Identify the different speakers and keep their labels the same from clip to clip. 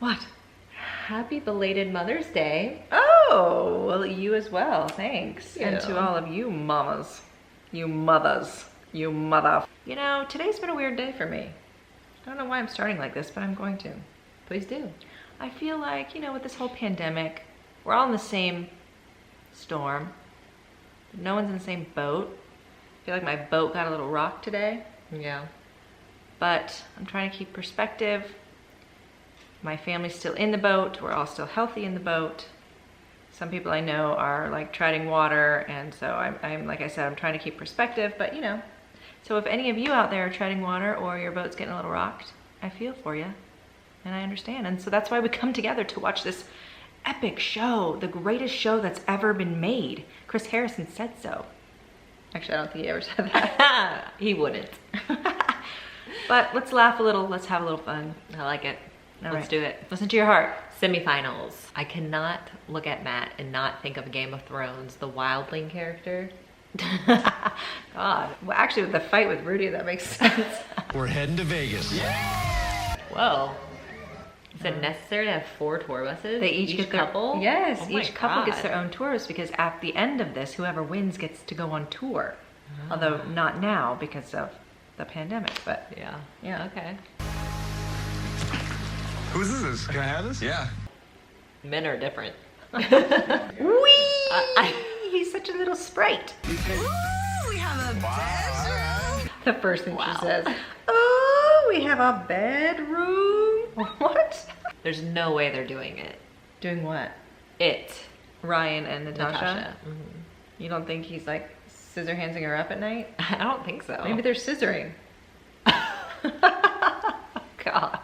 Speaker 1: What?
Speaker 2: Happy belated Mother's Day.
Speaker 1: Oh, well, you as well. Thanks.
Speaker 2: Yeah.
Speaker 1: And to all of you mamas, you mothers, you mother. You know, today's been a weird day for me. I don't know why I'm starting like this, but I'm going to.
Speaker 2: Please do.
Speaker 1: I feel like, you know, with this whole pandemic, we're all in the same storm. No one's in the same boat. I feel like my boat got a little rocked today.
Speaker 2: Yeah.
Speaker 1: But I'm trying to keep perspective. My family's still in the boat. We're all still healthy in the boat. Some people I know are like treading water, and so I'm like I said, I'm trying to keep perspective, but you know. So if any of you out there are treading water or your boat's getting a little rocked, I feel for you, and I understand. And so that's why we come together to watch this epic show, the greatest show that's ever been made. Chris Harrison said so. Actually, I don't think he ever said that.
Speaker 2: He wouldn't.
Speaker 1: But let's laugh a little, let's have a little fun.
Speaker 2: I like it. Let's
Speaker 1: right.
Speaker 2: do it.
Speaker 1: Listen to your heart.
Speaker 2: Semifinals. I cannot look at Matt and not think of Game of Thrones, the wildling character.
Speaker 1: God. Well, actually, with the fight with Rudy, that makes sense.
Speaker 3: We're heading to Vegas.
Speaker 2: Whoa. Is it necessary to have 4 tour buses?
Speaker 1: They each get their
Speaker 2: couple?
Speaker 1: Yes,
Speaker 2: Oh my
Speaker 1: each couple gets
Speaker 2: God.
Speaker 1: their own tours because at the end of this, whoever wins gets to go on tour. Although not now because of the pandemic, but
Speaker 2: Yeah.
Speaker 1: yeah.
Speaker 2: Okay.
Speaker 3: Whose is this? Can I have this? Yeah.
Speaker 2: Men are different.
Speaker 1: Whee! He's such a little sprite.
Speaker 4: Ooh, we have a bedroom.
Speaker 1: The first thing
Speaker 2: Wow.
Speaker 1: she says, oh, we have a bedroom. What?
Speaker 2: There's no way they're doing it.
Speaker 1: Doing what?
Speaker 2: It.
Speaker 1: Ryan and Natasha?
Speaker 2: Natasha.
Speaker 1: You don't think he's like scissor handsing her up at night?
Speaker 2: I don't think so.
Speaker 1: Maybe they're scissoring. God.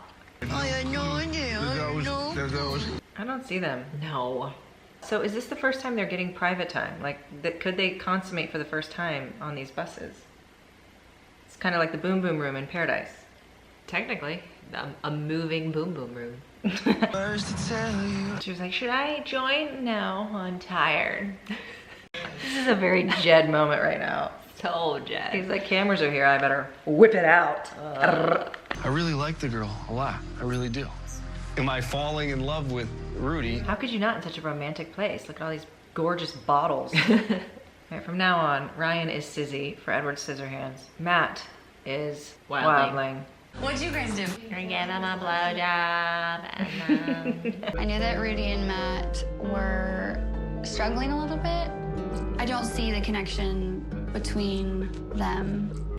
Speaker 4: Oh, yeah, no,
Speaker 3: There's those.
Speaker 1: I don't see them.
Speaker 2: No.
Speaker 1: So is this the first time they're getting private time? Like, could they consummate for the first time on these buses? It's kind of like the Boom Boom Room in Paradise.
Speaker 2: Technically, a moving boom boom room.
Speaker 1: She was like, should I join? No, I'm tired. This is a very Jed moment right now.
Speaker 2: So Jed.
Speaker 1: He's like, cameras are here, I better whip it out.
Speaker 3: I really like the girl a lot. I really do. Am I falling in love with Rudy?
Speaker 1: How could you not in such a romantic place? Look at all these gorgeous bottles. Right, from now on, Ryan is Sizzy for Edward Scissorhands. Matt is
Speaker 2: Wildling.
Speaker 1: Wildling.
Speaker 4: What'd you guys do?
Speaker 2: You're giving him a blowjob.
Speaker 5: I knew that Rudy and Matt were struggling a little bit. I don't see the connection between them.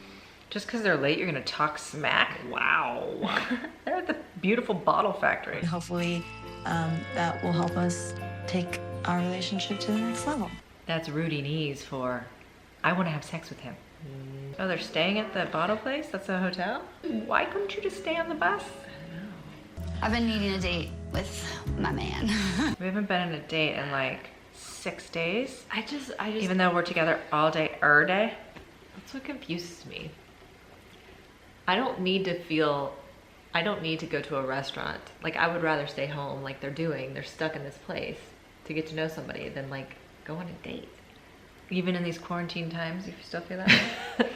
Speaker 1: Just because they're late, you're gonna talk smack?
Speaker 2: Wow.
Speaker 1: They're at the beautiful bottle factory.
Speaker 6: Hopefully that will help us take our relationship to the next level.
Speaker 1: That's Rudy Knees for, I want to have sex with him. Oh, they're staying at the bottle place? That's a hotel? Why couldn't you just stay on the bus?
Speaker 5: I've been needing a date with my man.
Speaker 1: We haven't been on a date in like 6 days.
Speaker 2: I just.
Speaker 1: Even though we're together all day, day.
Speaker 2: That's what confuses me. I don't need to go to a restaurant. Like, I would rather stay home like they're doing. They're stuck in this place to get to know somebody than like go on a date.
Speaker 1: Even in these quarantine times, if you still feel that way?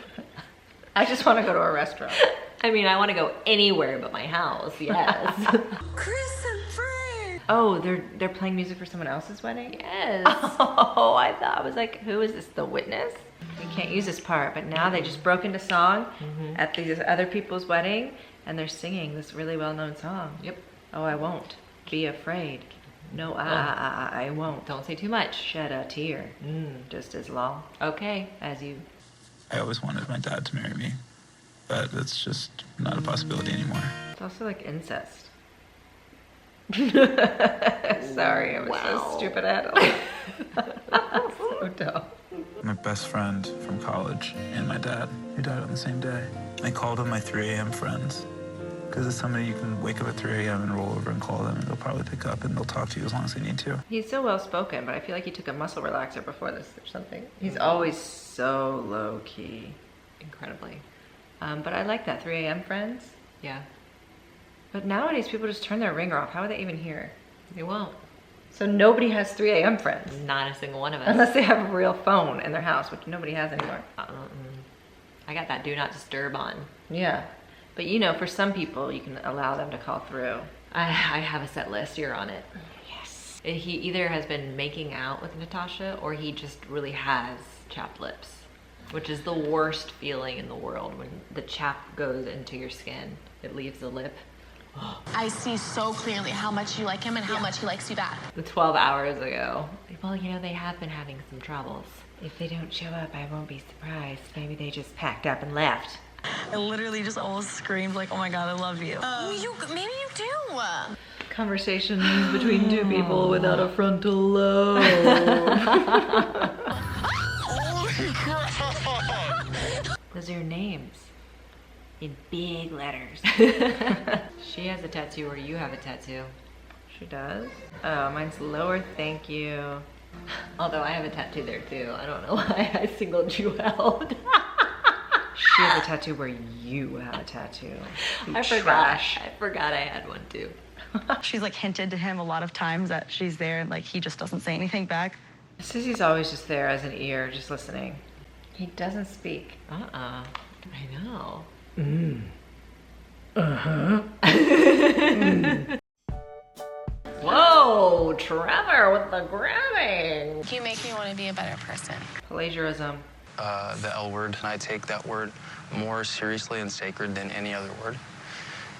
Speaker 1: I just want to go to a restaurant.
Speaker 2: I mean, I want to go anywhere but my house, yes.
Speaker 4: Chris and Fred.
Speaker 1: Oh, they're playing music for someone else's wedding?
Speaker 2: Yes.
Speaker 1: Oh, I thought, I was like, who is this, the witness? We can't use this part, but now they just broke into song at these other people's wedding, and they're singing this really well-known song.
Speaker 2: Yep.
Speaker 1: Oh, I won't be afraid. No, I won't.
Speaker 2: Don't say too much.
Speaker 1: Shed a tear, just as long
Speaker 2: Okay.
Speaker 1: as you.
Speaker 7: I always wanted my dad to marry me, but it's just not a possibility anymore.
Speaker 1: It's also like incest. Sorry, I was so stupid at it. So dumb.
Speaker 7: My best friend from college and my dad, who died on the same day. I called them my 3 a.m. friends, because it's somebody you can wake up at 3 a.m. and roll over and call them, and they'll probably pick up and they'll talk to you as long as they need to.
Speaker 1: He's so well spoken, but I feel like he took a muscle relaxer before this or something. He's always so low key.
Speaker 2: Incredibly.
Speaker 1: But I like that 3 a.m. friends.
Speaker 2: Yeah.
Speaker 1: But nowadays people just turn their ringer off. How are they even here?
Speaker 2: They won't.
Speaker 1: So nobody has 3 a.m. friends.
Speaker 2: Not a single one of us.
Speaker 1: Unless they have a real phone in their house, which nobody has anymore.
Speaker 2: I got that do not disturb on.
Speaker 1: Yeah. But you know, for some people, you can allow them to call through.
Speaker 2: I have a set list. You're on it.
Speaker 1: Yes.
Speaker 2: He either has been making out with Natasha or he just really has chapped lips, which is the worst feeling in the world when the chap goes into your skin. It leaves the lip.
Speaker 8: I see so clearly how much you like him and how much he likes you back.
Speaker 2: The 12 hours ago. Well, you know, they have been having some troubles.
Speaker 1: If they don't show up, I won't be surprised. Maybe they just packed up and left.
Speaker 6: I literally just almost screamed like, oh my God, I love you.
Speaker 8: Maybe you do.
Speaker 2: Conversations between two people without a frontal lobe.
Speaker 1: Those are your names. In big letters.
Speaker 2: She has a tattoo or you have a tattoo.
Speaker 1: She does? Oh, mine's lower thank you.
Speaker 2: Although I have a tattoo there too. I don't know why I singled you out.
Speaker 1: She has a tattoo where you have a tattoo. You trash.
Speaker 2: I forgot I had one too.
Speaker 6: She's like hinted to him a lot of times that she's there and like he just doesn't say anything back.
Speaker 1: Sissy's always just there as an ear, just listening. He doesn't speak.
Speaker 2: I know. Whoa, Trevor with the grabbing.
Speaker 8: You make me want to be a better person.
Speaker 1: Plagiarism.
Speaker 3: The L word. I take that word more seriously and sacred than any other word.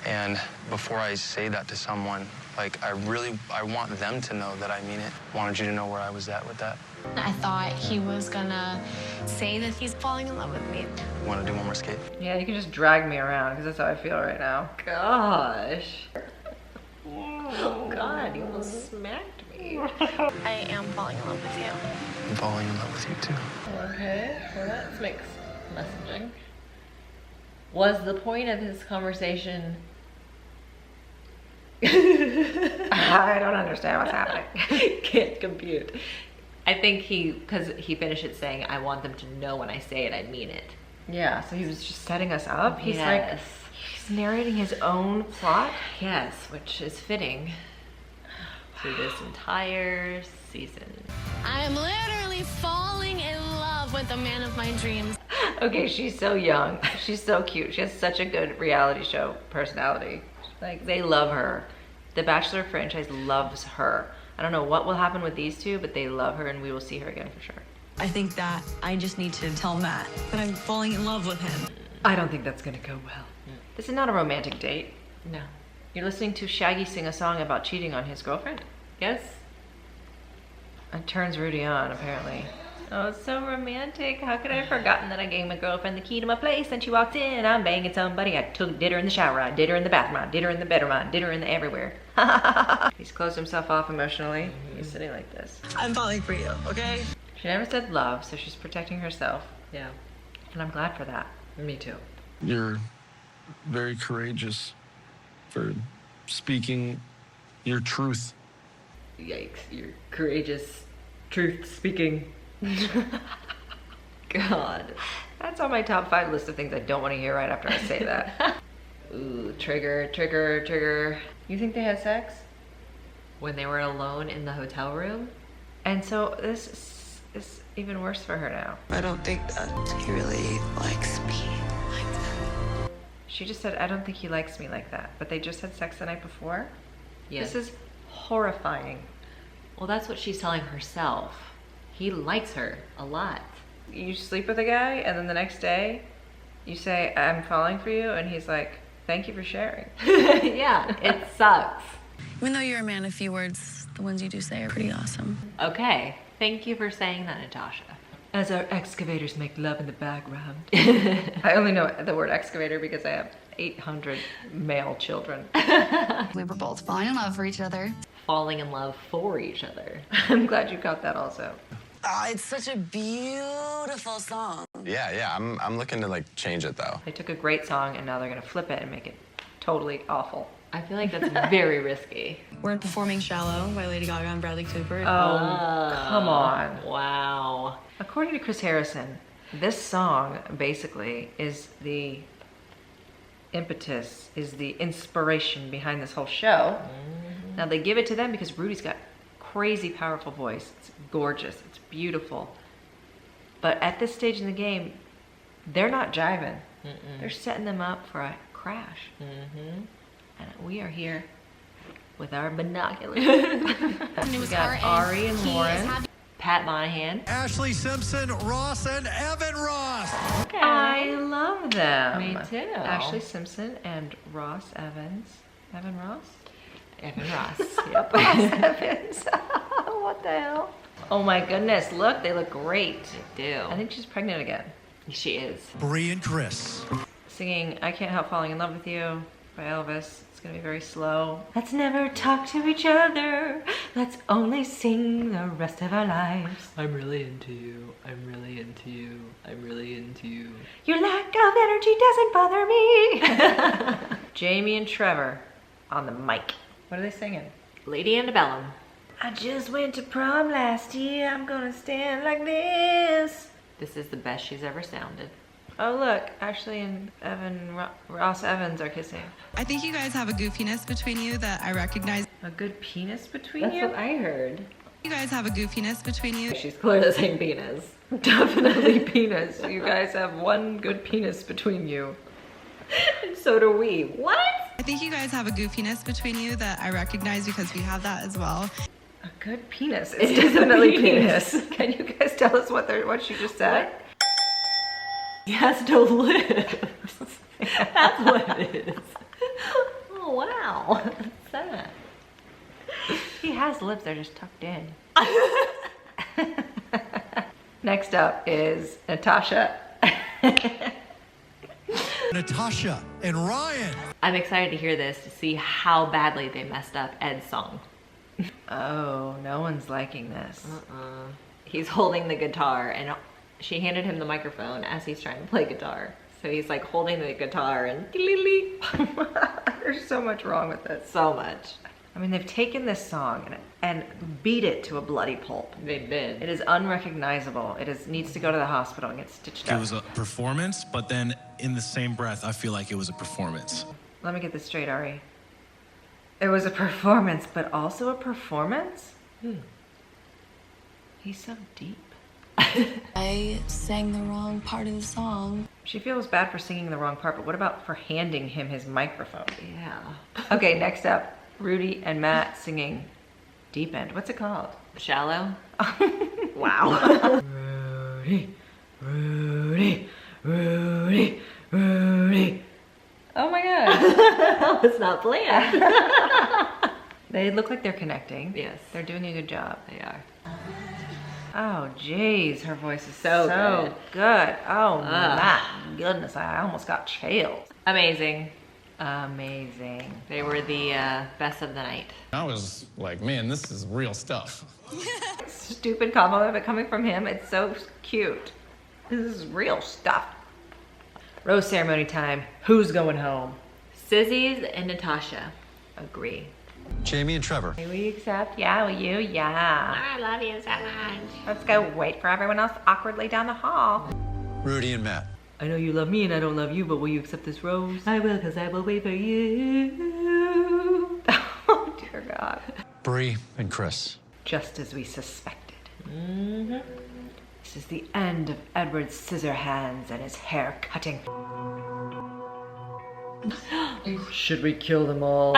Speaker 3: And before I say that to someone, like, I want them to know that I mean it. Wanted you to know where I was at with that.
Speaker 8: I thought he was gonna say that he's falling in love with me.
Speaker 3: Want to do one more skate?
Speaker 1: Yeah, you can just drag me around because that's how I feel right now.
Speaker 2: Gosh. Oh God, you almost smacked me.
Speaker 8: I am falling in love with you.
Speaker 3: I'm falling in love with you too.
Speaker 2: Okay, well that's mixed messaging. Was the point of his conversation...
Speaker 1: I don't understand what's happening.
Speaker 2: Can't compute. I think because he finished it saying, I want them to know when I say it, I mean it.
Speaker 1: Yeah, so he was just setting us up. He's
Speaker 2: Yes.
Speaker 1: like, he's narrating his own plot.
Speaker 2: Yes, which is fitting through this entire season.
Speaker 8: I'm literally falling in love with the man of my dreams.
Speaker 1: Okay, she's so young. She's so cute. She has such a good reality show personality. Like, they love her. The Bachelor franchise loves her. I don't know what will happen with these two, but they love her and we will see her again for sure.
Speaker 6: I think that I just need to tell Matt that I'm falling in love with him.
Speaker 1: I don't think that's gonna go well. This is not a romantic date.
Speaker 2: No.
Speaker 1: You're listening to Shaggy sing a song about cheating on his girlfriend.
Speaker 2: Yes?
Speaker 1: It turns Rudy on, apparently. Oh, it's so romantic. How could I have forgotten that I gave my girlfriend the key to my place and she walked in, I'm banging somebody. I did her in the shower, I did her in the bathroom, I did her in the bedroom, I did her in the everywhere. He's closed himself off emotionally. He's sitting like this.
Speaker 6: I'm falling for you, okay?
Speaker 1: She never said love, so she's protecting herself.
Speaker 2: Yeah.
Speaker 1: And I'm glad for that.
Speaker 2: Me too.
Speaker 3: You're very courageous for speaking your truth.
Speaker 2: Yikes, you're courageous, truth speaking. God.
Speaker 1: That's on my top 5 list of things I don't want to hear right after I say that.
Speaker 2: Ooh, trigger.
Speaker 1: You think they had sex?
Speaker 2: When they were alone in the hotel room?
Speaker 1: And so this is even worse for her now.
Speaker 6: I don't think that he really likes me like that.
Speaker 1: She just said, I don't think he likes me like that. But they just had sex the night before?
Speaker 2: Yes.
Speaker 1: This is horrifying.
Speaker 2: Well, that's what she's telling herself. He likes her a lot.
Speaker 1: You sleep with a guy and then the next day you say, I'm falling for you. And he's like, thank you for sharing.
Speaker 2: Yeah, it sucks.
Speaker 5: Even though you're a man of few words, the ones you do say are pretty awesome.
Speaker 2: Okay, thank you for saying that, Natasha.
Speaker 1: As our excavators make love in the background. I only know the word excavator because I have 800 male children.
Speaker 5: We were both falling in love for each other.
Speaker 2: Falling in love for each other.
Speaker 1: I'm glad you got that also.
Speaker 4: Oh, it's such a beautiful song.
Speaker 9: Yeah, I'm looking to like change it though.
Speaker 1: They took a great song and now they're gonna flip it and make it totally awful.
Speaker 2: I feel like that's very risky.
Speaker 6: We're performing Shallow by Lady Gaga and Bradley Cooper.
Speaker 1: Oh, come on.
Speaker 2: Wow.
Speaker 1: According to Chris Harrison, this song basically is the impetus, is the inspiration behind this whole show. Now they give it to them because Rudy's got crazy powerful voice. It's gorgeous, it's beautiful. But at this stage in the game, they're not jiving. They're setting them up for a crash.
Speaker 2: Mm-hmm.
Speaker 1: And we are here with our binoculars.
Speaker 8: It
Speaker 1: We
Speaker 8: was
Speaker 1: got Arie and Lauren.
Speaker 2: Pat Monahan.
Speaker 10: Ashlee Simpson, Ross, and Evan Ross.
Speaker 2: Okay.
Speaker 1: I love them.
Speaker 2: Me too.
Speaker 1: Ashlee Simpson and Ross Evans. Evan Ross?
Speaker 2: Evan Ross. Yep.
Speaker 1: Ross Evans. What the hell? Oh my goodness, look, they look great.
Speaker 2: They do.
Speaker 1: I think she's pregnant again.
Speaker 2: She is.
Speaker 10: Bree and Chris.
Speaker 1: Singing I Can't Help Falling in Love with You by Elvis. It's gonna be very slow. Let's never talk to each other. Let's only sing the rest of our lives.
Speaker 2: I'm really into you. I'm really into you. I'm really into you.
Speaker 1: Your lack of energy doesn't bother me. Jamie and Trevor on the mic. What are they singing?
Speaker 2: Lady Antebellum.
Speaker 1: I just went to prom last year. I'm gonna stand like this.
Speaker 2: This is the best she's ever sounded.
Speaker 1: Oh look, Ashlee and Evan Ross Evans are kissing.
Speaker 11: I think you guys have a goofiness between you that I recognize.
Speaker 1: A good penis between
Speaker 2: That's
Speaker 1: you?
Speaker 2: what I heard.
Speaker 11: You guys have a goofiness between you.
Speaker 2: She's clearly saying penis.
Speaker 1: Definitely penis. You guys have one good penis between you.
Speaker 2: And so do we. What?
Speaker 11: I think you guys have a goofiness between you that I recognize because we have that as well.
Speaker 1: A good penis. It's definitely penis. Can you guys tell us what she just said?
Speaker 2: What? He has no lips. That's what it is. Oh wow. What's that?
Speaker 1: He has lips, they're just tucked in. Next up is Natasha.
Speaker 10: Natasha and Ryan.
Speaker 2: I'm excited to hear this to see how badly they messed up Ed's song.
Speaker 1: Oh, no one's liking this.
Speaker 2: He's holding the guitar and she handed him the microphone as he's trying to play guitar. So he's like holding the guitar and
Speaker 1: There's so much wrong with this.
Speaker 2: so much.
Speaker 1: I mean, they've taken this song and beat it to a bloody pulp.
Speaker 2: They did.
Speaker 1: It is unrecognizable. Needs to go to the hospital and get stitched up.
Speaker 12: It was a performance, but then in the same breath, I feel like it was a performance.
Speaker 1: Let me get this straight, Arie. It was a performance, but also a performance? He's so deep.
Speaker 6: I sang the wrong part of the song.
Speaker 1: She feels bad for singing the wrong part, but what about for handing him his microphone?
Speaker 2: Yeah.
Speaker 1: Okay, next up, Rudy and Matt singing Deep End. What's it called?
Speaker 2: Shallow? Wow.
Speaker 1: Rudy, Rudy, Rudy, Rudy. Oh my god.
Speaker 2: That was not planned.
Speaker 1: They look like they're connecting.
Speaker 2: Yes.
Speaker 1: They're doing a good job.
Speaker 2: They are.
Speaker 1: Oh, jeez, her voice is
Speaker 2: So
Speaker 1: good. Oh my goodness, I almost got chills.
Speaker 2: Amazing.
Speaker 1: Amazing.
Speaker 2: They were the best of the night.
Speaker 9: I was like, man, this is real stuff.
Speaker 1: Stupid compliment, but coming from him, it's so cute. This is real stuff. Rose ceremony time. Who's going home?
Speaker 2: Sizzy's and Natasha.
Speaker 1: Agree.
Speaker 10: Jamie and Trevor.
Speaker 1: Will you accept? Yeah, will you? Yeah.
Speaker 8: I love you so much.
Speaker 1: Let's go wait for everyone else awkwardly down the hall.
Speaker 10: Rudy and Matt.
Speaker 1: I know you love me and I don't love you, but will you accept this rose? I will, because I will wait for you. Oh, dear God.
Speaker 10: Bree and Chris.
Speaker 1: Just as we suspected. This is the end of Edward Scissorhands and his hair cutting. Should we kill them all?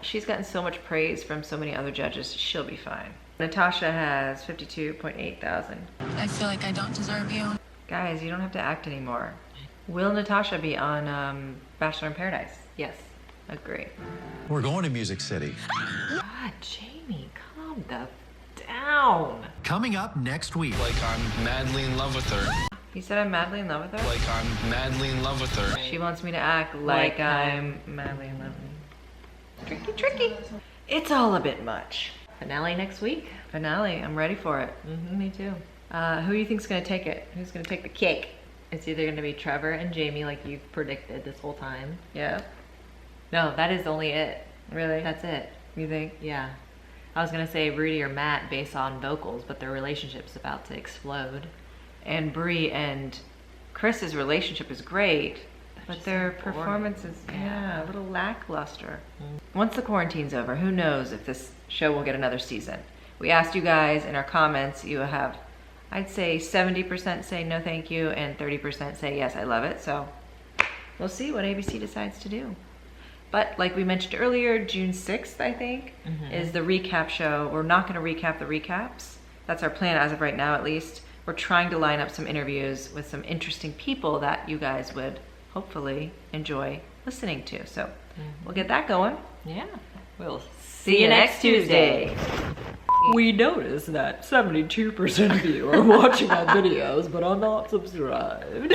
Speaker 1: She's gotten so much praise from so many other judges, she'll be fine. Natasha has 52.8 thousand.
Speaker 6: I feel like I don't deserve you.
Speaker 1: Guys, you don't have to act anymore. Will Natasha be on Bachelor in Paradise?
Speaker 2: Yes.
Speaker 1: Agree.
Speaker 10: We're going to Music City.
Speaker 2: God, Jamie, calm the down.
Speaker 10: Coming up next week.
Speaker 3: Like I'm madly in love with her.
Speaker 1: You said I'm madly in love with her?
Speaker 3: Like I'm madly in love with her.
Speaker 1: She wants me to act like I'm madly in love with her. Tricky, tricky. It's all a bit much.
Speaker 2: Finale next week?
Speaker 1: Finale, I'm ready for it.
Speaker 2: Me too.
Speaker 1: Who do you think's gonna take it? Who's gonna take the cake?
Speaker 2: It's either gonna be Trevor and Jamie like you've predicted this whole time.
Speaker 1: Yeah.
Speaker 2: No, that is only it.
Speaker 1: Really?
Speaker 2: That's it.
Speaker 1: You think?
Speaker 2: Yeah. I was gonna say Rudy or Matt based on vocals, but their relationship's about to explode.
Speaker 1: And Bree and Chris's relationship is great, but their
Speaker 2: so boring.
Speaker 1: performance is, a little lackluster. Once the quarantine's over, who knows if this show will get another season. We asked you guys in our comments, you have, I'd say 70% say no thank you and 30% say yes, I love it. So we'll see what ABC decides to do. But like we mentioned earlier, June 6th, I think, is the recap show. We're not going to recap the recaps. That's our plan as of right now, at least. We're trying to line up some interviews with some interesting people that you guys would hopefully enjoy listening to. So we'll get that going.
Speaker 2: Yeah. We'll
Speaker 1: See you next Tuesday. We noticed that 72% of you are watching our videos but are not subscribed.